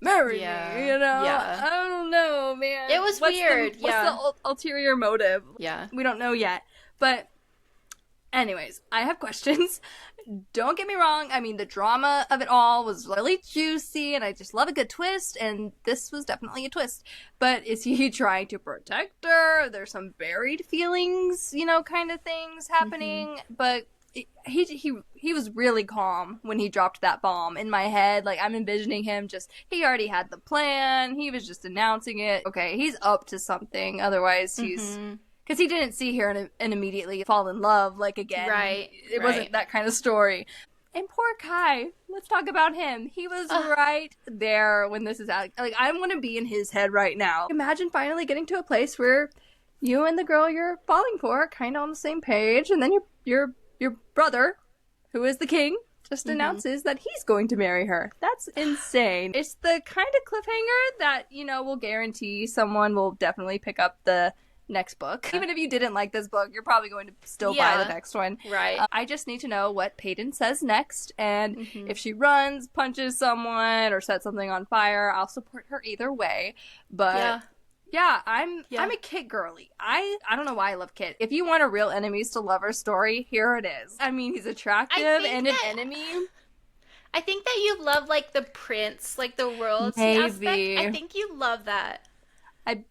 marry me, Yeah. I don't know, man. It was weird. What's the ulterior motive? Yeah. We don't know yet. But anyways, I have questions. Don't get me wrong. I mean, the drama of it all was really juicy, and I just love a good twist, and this was definitely a twist. But is he trying to protect her? There's some buried feelings, kind of things happening. But he was really calm when he dropped that bomb. In my head, like, I'm envisioning him he already had the plan. He was just announcing it. Okay, he's up to something. Otherwise, he's... Because he didn't see her and immediately fall in love, like, again. Right. It wasn't that kind of story. And poor Kai, let's talk about him. He was right there when this is out. Like, I want to be in his head right now. Imagine finally getting to a place where you and the girl you're falling for are kind of on the same page, and then your brother, who is the king, just announces that he's going to marry her. That's insane. It's the kind of cliffhanger that, will guarantee someone will definitely pick up the next book. Even if you didn't like this book, you're probably going to still buy the next one. Right. I just need to know what Paedyn says next, and if she runs, punches someone, or sets something on fire, I'll support her either way. But yeah, I'm a Kit girly. I don't know why I love Kit. If you want a real enemies to lovers story, here it is. I mean, he's attractive and an enemy. I think that you love, like, the prince, like, the royalty aspect. I think you love that. I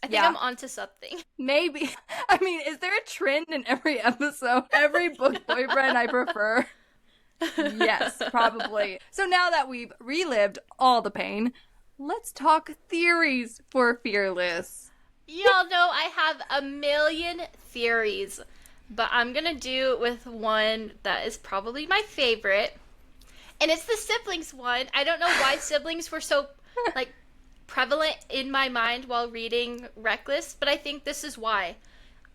think I'm onto something. Maybe. I mean, is there a trend in every episode? Every book boyfriend I prefer? Yes, probably. So now that we've relived all the pain, let's talk theories for Fearless. Y'all know I have a million theories, but I'm gonna do it with one that is probably my favorite. And it's the siblings one. I don't know why siblings were so, like, prevalent in my mind while reading Reckless, but I think this is why.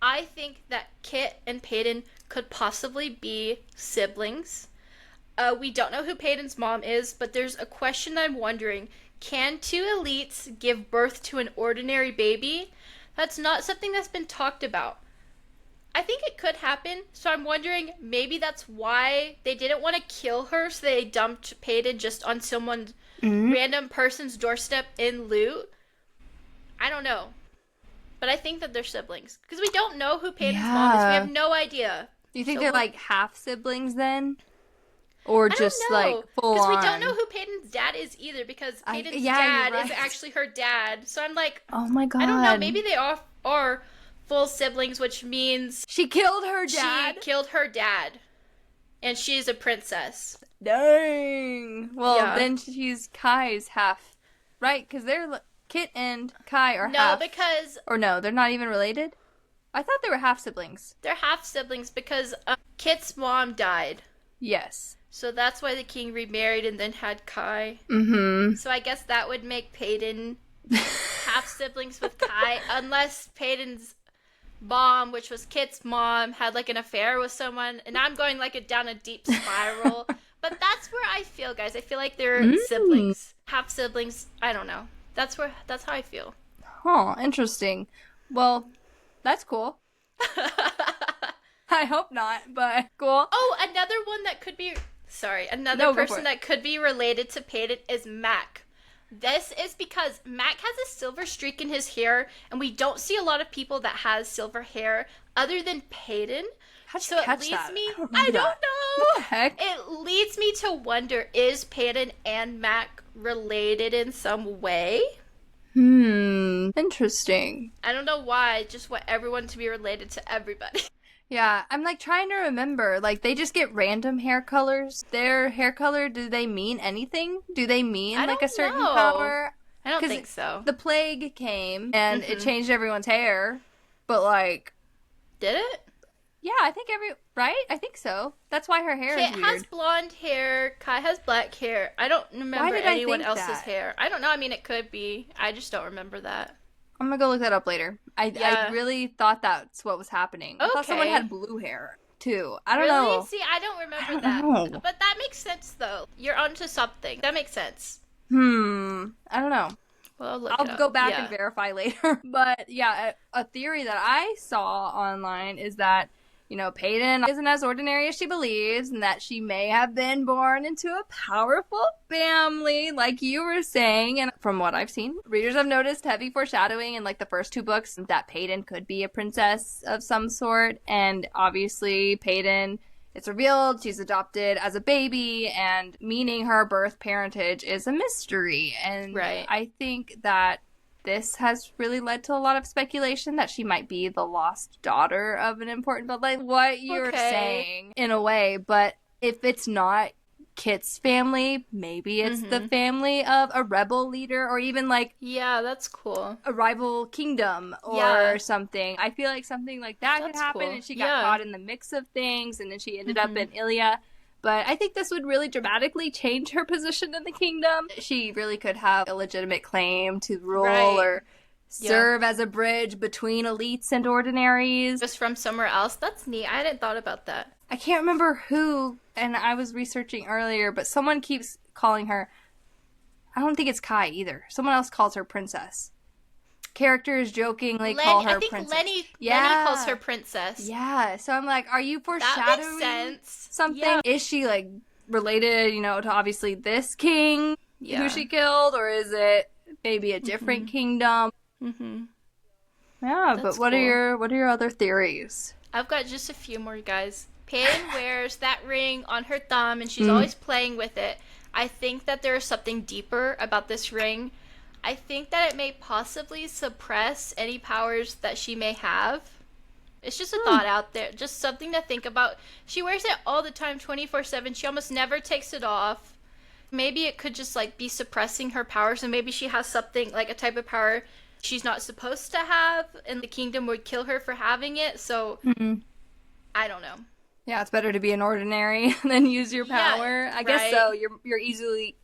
I think that Kit and Paedyn could possibly be siblings. We don't know who Paedyn's mom is, but there's a question I'm wondering. Can two elites give birth to an ordinary baby? That's not something that's been talked about. I think it could happen, so I'm wondering maybe that's why they didn't want to kill her, so they dumped Paedyn just on someone's random person's doorstep in loot. I don't know. But I think that they're siblings. Because we don't know who Paedyn's mom is. We have no idea. Do you think they're like half siblings then? Or just like full on? Because we don't know who Paedyn's dad is either, because Paedyn's dad is actually her dad. So I'm like, oh my god. I don't know. Maybe they are full siblings, which means she killed her dad. She killed her dad. And she's a princess. Dang. Well, then she's Kai's half. Right? Because they're Kit and Kai are half. No, because... Or no, they're not even related? I thought they were half siblings. They're half siblings because Kit's mom died. Yes. So that's why the king remarried and then had Kai. Mm-hmm. So I guess that would make Paedyn half siblings with Kai, unless Paedyn's mom, which was Kit's mom, had like an affair with someone, and I'm going like down a deep spiral. But that's where I feel, guys. I feel like they're siblings, half siblings. I don't know. That's how I feel. Huh, interesting. Well, that's cool. I hope not, but cool. Oh, another one that could be another person that could be related to Paedyn is Mac. This is because Mac has a silver streak in his hair, and we don't see a lot of people that has silver hair other than Paedyn. So it leads me, I don't know. What the heck? It leads me to wonder, is Paedyn and Mac related in some way? Interesting. I don't know why, I just want everyone to be related to everybody. Yeah, I'm like trying to remember, like they just get random hair colors. Their hair color, do they mean anything? Do they mean like a certain power? I don't think so. The plague came and it changed everyone's hair, but like... Did it? Yeah, I think I think so. That's why her hair is weird. Kit has blonde hair, Kai has black hair. I don't remember anyone else's hair. I don't know, I mean it could be. I just don't remember that. I'm gonna go look that up later. I really thought that's what was happening. I thought someone had blue hair, too. I don't know. See, I don't remember that. But that makes sense, though. You're onto something. That makes sense. I don't know. Well, I'll go back and verify later. But, yeah, a theory that I saw online is that, you know, Paedyn isn't as ordinary as she believes, and that she may have been born into a powerful family, like you were saying. And from what I've seen, readers have noticed heavy foreshadowing in like the first two books that Paedyn could be a princess of some sort. And obviously Paedyn, it's revealed she's adopted as a baby, and meaning her birth parentage is a mystery. And I think that this has really led to a lot of speculation that she might be the lost daughter of an important, but like what you're saying in a way. But if it's not Kit's family, maybe it's the family of a rebel leader, or even like that's cool, a rival kingdom or something. I feel like something like that could happen, and she got caught in the mix of things, and then she ended up in Ilya. But I think this would really dramatically change her position in the kingdom. She really could have a legitimate claim to rule or serve as a bridge between elites and ordinaries. Just from somewhere else? That's neat. I hadn't thought about that. I can't remember who, and I was researching earlier, but someone keeps calling her... I don't think it's Kai either. Someone else calls her princess. characters jokingly call her princess. Lenny calls her princess. Yeah, so I'm like, are you foreshadowing something? Yeah. Is she, like, related, to obviously this king who she killed, or is it maybe a different kingdom? Mm-hmm. Yeah, that's but what cool. What are your other theories? I've got just a few more, guys. Paedyn wears that ring on her thumb, and she's always playing with it. I think that there is something deeper about this ring. I think that it may possibly suppress any powers that she may have. It's just a thought out there. Just something to think about. She wears it all the time, 24/7. She almost never takes it off. Maybe it could just, like, be suppressing her powers, and maybe she has something, like, a type of power she's not supposed to have, and the kingdom would kill her for having it, so I don't know. Yeah, it's better to be an ordinary than use your power. I guess so. You're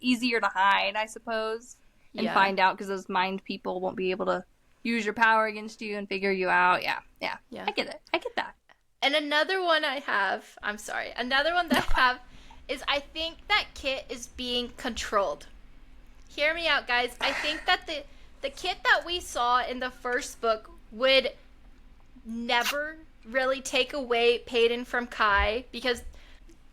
easier to hide, I suppose, and find out, because those mind people won't be able to use your power against you and figure you out. Yeah. I get it. I get that. And another one that I have is I think that Kit is being controlled. Hear me out, guys. I think that the Kit that we saw in the first book would never really take away Paedyn from Kai, because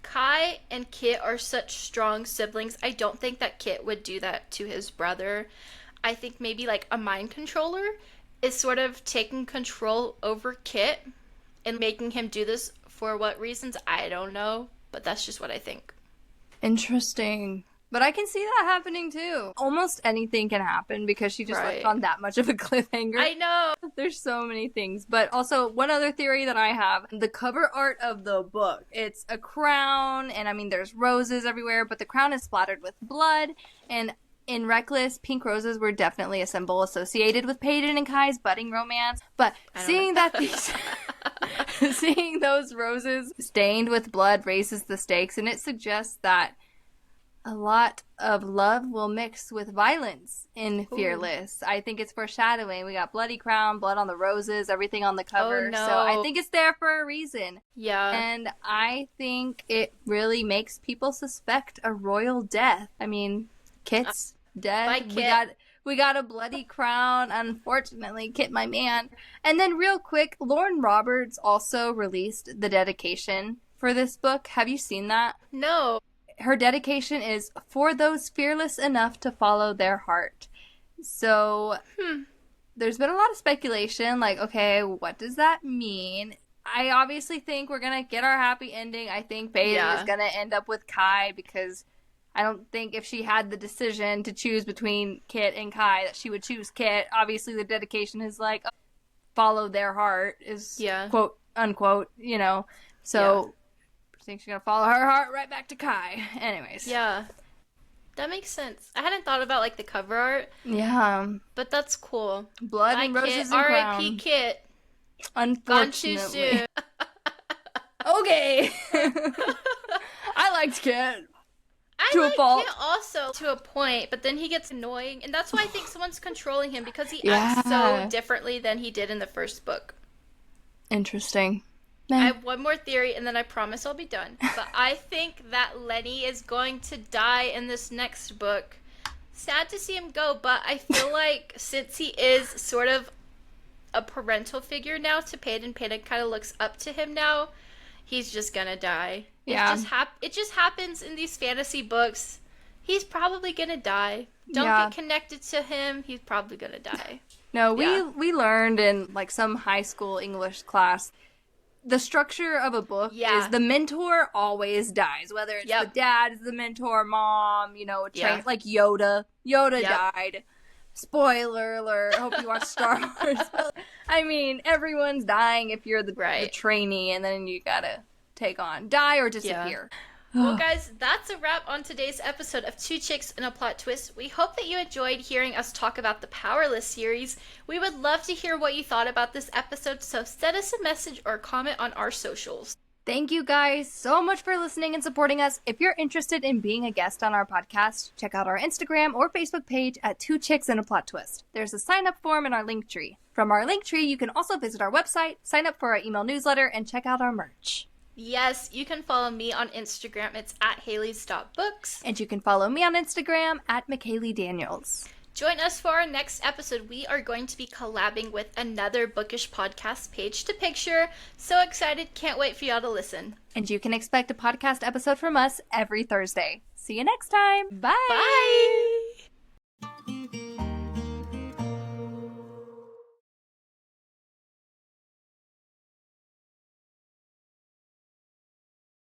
Kai and Kit are such strong siblings. I don't think that Kit would do that to his brother. I think maybe, like, a mind controller is sort of taking control over Kit and making him do this. For what reasons, I don't know, but that's just what I think. Interesting. But I can see that happening too. Almost anything can happen because she just left on that much of a cliffhanger. I know. There's so many things. But also, one other theory that I have, the cover art of the book, it's a crown, and I mean, there's roses everywhere, but the crown is splattered with blood, and in Reckless, pink roses were definitely a symbol associated with Paedyn and Kai's budding romance. But seeing those roses stained with blood raises the stakes, and it suggests that a lot of love will mix with violence in Fearless. I think it's foreshadowing. We got bloody crown, blood on the roses, everything on the cover. Oh, no. So I think it's there for a reason. Yeah. And I think it really makes people suspect a royal death. I mean, Kit's dead. Bye, Kit. We got a bloody crown, unfortunately, Kit, my man. And then real quick, Lauren Roberts also released the dedication for this book. Have you seen that? No. Her dedication is for those fearless enough to follow their heart. So there's been a lot of speculation, like, okay, what does that mean? I obviously think we're going to get our happy ending. I think Paedyn is going to end up with Kai, because I don't think if she had the decision to choose between Kit and Kai that she would choose Kit. Obviously the dedication is like, follow their heart is quote unquote, so I think she's gonna follow her heart right back to Kai. Anyways. Yeah. That makes sense. I hadn't thought about, like, the cover art. Yeah. But that's cool. Blood and roses and crown. R.I.P. Kit. Unfortunately. Gone too soon. Okay. I liked Kit. I like Kit also to a point, but then he gets annoying, and that's why I think someone's controlling him, because he acts so differently than he did in the first book. Interesting. I have one more theory, and then I promise I'll be done. But I think that Lenny is going to die in this next book. Sad to see him go, but I feel like since he is sort of a parental figure now to Paedyn kind of looks up to him now, he's just gonna die. Yeah. It just happens in these fantasy books. He's probably gonna die. Don't get connected to him. He's probably gonna die. No, we learned in, like, some high school English class, the structure of a book is the mentor always dies. Whether it's the dad is the mentor, mom, like Yoda. Yoda died. Spoiler alert. Hope you watch Star Wars. I mean, everyone's dying if you're the trainee, and then you gotta die or disappear. Well, guys, that's a wrap on today's episode of Two Chicks and a Plot Twist. We hope that you enjoyed hearing us talk about the Powerless series. We would love to hear what you thought about this episode, so send us a message or comment on our socials. Thank you guys so much for listening and supporting us. If you're interested in being a guest on our podcast, check out our Instagram or Facebook page at Two Chicks and a Plot Twist. There's a sign-up form in our link tree. From our link tree, you can also visit our website, sign up for our email newsletter, and check out our merch. Yes, you can follow me on Instagram. It's at Haley's.books. And you can follow me on Instagram at McCayleigh Daniels. Join us for our next episode. We are going to be collabing with another bookish podcast, Page to Picture. So excited. Can't wait for y'all to listen. And you can expect a podcast episode from us every Thursday. See you next time. Bye. Bye.